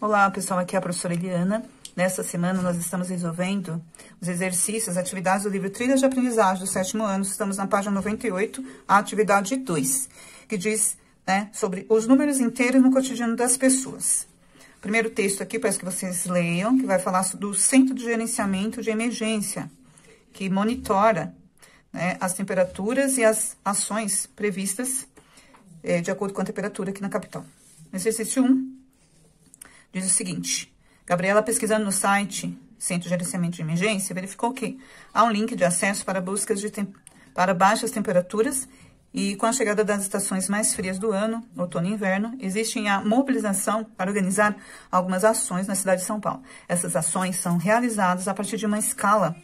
Olá, pessoal, aqui é a professora Eliana. Nesta semana, nós estamos resolvendo os exercícios, atividades do livro Trilhas de Aprendizagem do 7º ano. Estamos na página 98, a atividade 2, que diz, sobre os números inteiros no cotidiano das pessoas. O primeiro texto aqui, peço que vocês leiam, que vai falar do Centro de Gerenciamento de Emergência, que monitora, as temperaturas e as ações previstas de acordo com a temperatura aqui na capital. No exercício 1, diz o seguinte: Gabriela, pesquisando no site Centro de Gerenciamento de Emergência, verificou que há um link de acesso para buscas para baixas temperaturas e com a chegada das estações mais frias do ano, outono e inverno, existe a mobilização para organizar algumas ações na cidade de São Paulo. Essas ações são realizadas a partir de uma escala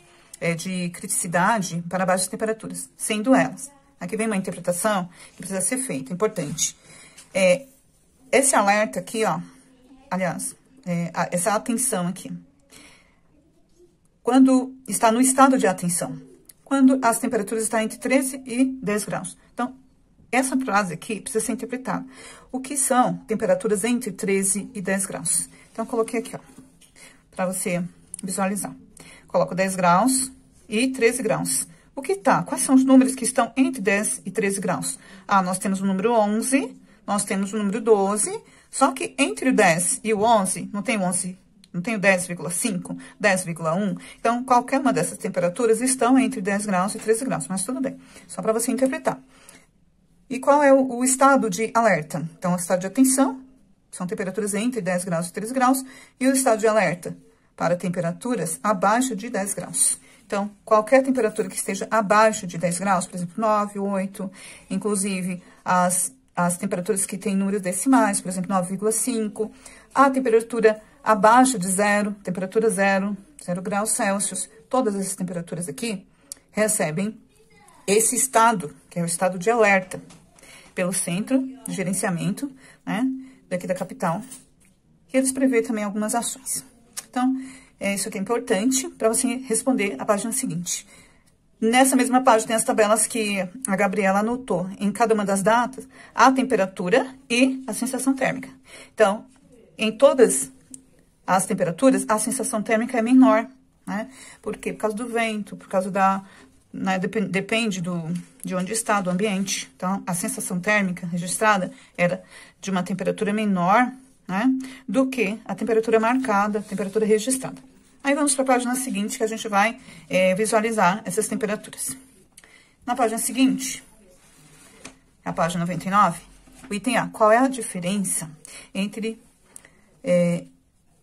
de criticidade para baixas temperaturas, sendo elas. Aqui vem uma interpretação que precisa ser feita, importante. Esse alerta aqui, aliás, essa atenção aqui, quando está no estado de atenção, quando as temperaturas estão entre 13 e 10 graus. Então, essa frase aqui precisa ser interpretada. O que são temperaturas entre 13 e 10 graus? Então, eu coloquei aqui, para você visualizar. Coloco 10 graus e 13 graus. O que tá? Quais são os números que estão entre 10 e 13 graus? Nós temos o número 11, nós temos o número 12, só que entre o 10 e o 11, não tem o 11, não tem o 10,5, 10,1. Então, qualquer uma dessas temperaturas estão entre 10 graus e 13 graus, mas tudo bem. Só para você interpretar. E qual é o estado de alerta? Então, o estado de atenção são temperaturas entre 10 graus e 13 graus. E o estado de alerta para temperaturas abaixo de 10 graus. Então, qualquer temperatura que esteja abaixo de 10 graus, por exemplo, 9, 8, inclusive as temperaturas que têm números decimais, por exemplo, 9,5, a temperatura abaixo de zero, temperatura 0 graus Celsius, todas essas temperaturas aqui recebem esse estado, que é o estado de alerta, pelo Centro de Gerenciamento, daqui da capital, que eles prevê também algumas ações. Então, isso aqui é importante para você responder a página seguinte. Nessa mesma página tem as tabelas que a Gabriela anotou. Em cada uma das datas, a temperatura e a sensação térmica. Então, em todas as temperaturas, a sensação térmica é menor, Por quê? Por causa do vento, por causa depende de onde está, do ambiente. Então, a sensação térmica registrada era de uma temperatura menor, do que a temperatura marcada, a temperatura registrada. Aí, vamos para a página seguinte, que a gente vai visualizar essas temperaturas. Na página seguinte, a página 99, o item A. Qual é a diferença entre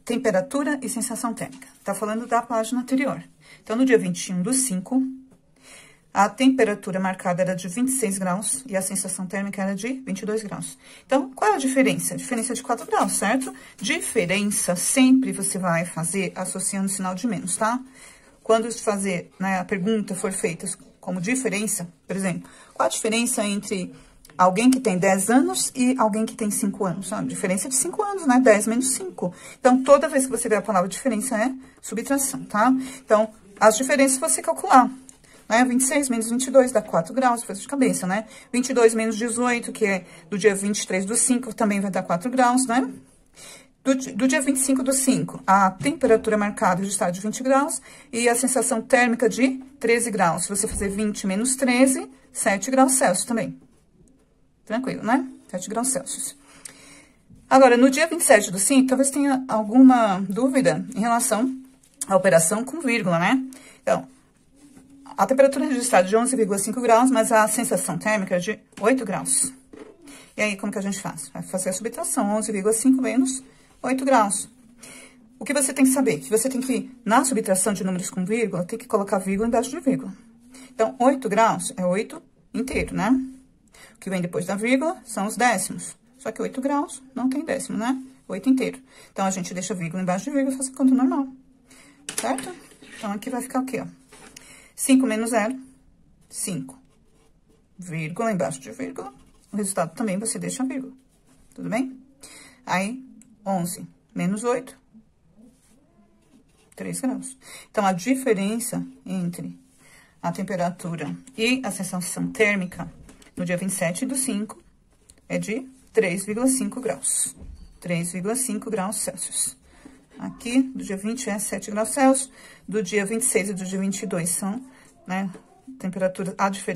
temperatura e sensação térmica? Tá falando da página anterior. Então, no dia 21/5, a temperatura marcada era de 26 graus e a sensação térmica era de 22 graus. Então, qual é a diferença? A diferença é de 4 graus, certo? Diferença sempre você vai fazer associando o sinal de menos, tá? Quando a pergunta for feita como diferença, por exemplo, qual a diferença entre alguém que tem 10 anos e alguém que tem 5 anos? A diferença é de 5 anos, 10 menos 5. Então, toda vez que você vê a palavra diferença é subtração, tá? Então, as diferenças você calcular. 26 menos 22 dá 4 graus, faz de cabeça, 22 menos 18, que é do dia 23/5, também vai dar 4 graus, Do dia 25/5, a temperatura marcada registrada de 20 graus e a sensação térmica de 13 graus. Se você fazer 20 menos 13, 7 graus Celsius também. Tranquilo, 7 graus Celsius. Agora, no dia 27/5, talvez tenha alguma dúvida em relação à operação com vírgula, Então, a temperatura registrada é de 11,5 graus, mas a sensação térmica é de 8 graus. E aí, como que a gente faz? Vai fazer a subtração, 11,5 menos 8 graus. O que você tem que saber? Que você tem que, na subtração de números com vírgula, tem que colocar vírgula embaixo de vírgula. Então, 8 graus é 8 inteiro, O que vem depois da vírgula são os décimos. Só que 8 graus não tem décimo, 8 inteiro. Então, a gente deixa vírgula embaixo de vírgula e faz a conta normal. Certo? Então, aqui vai ficar o quê, 5 menos 0, 5. Vírgula embaixo de vírgula. O resultado também você deixa a vírgula. Tudo bem? Aí, 11 menos 8, 3 graus. Então, a diferença entre a temperatura e a sensação térmica no dia 27/5 é de 3,5 graus. 3,5 graus Celsius. Aqui, do dia 20 é 7 graus Celsius, do dia 26 e do dia 22 são, né,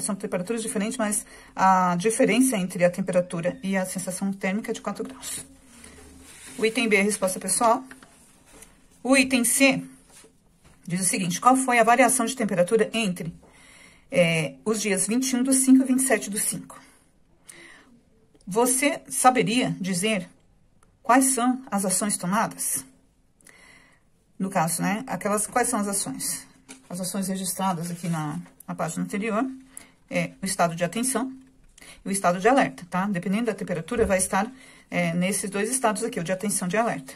são temperaturas diferentes, mas a diferença entre a temperatura e a sensação térmica é de 4 graus. O item B é a resposta pessoal. O item C diz o seguinte: qual foi a variação de temperatura entre os dias 21 do 5 e 27 do 5? Você saberia dizer quais são as ações tomadas? No caso, né, quais são as ações? As ações registradas aqui na página anterior é o estado de atenção e o estado de alerta, tá? Dependendo da temperatura, vai estar nesses dois estados aqui, o de atenção e de alerta.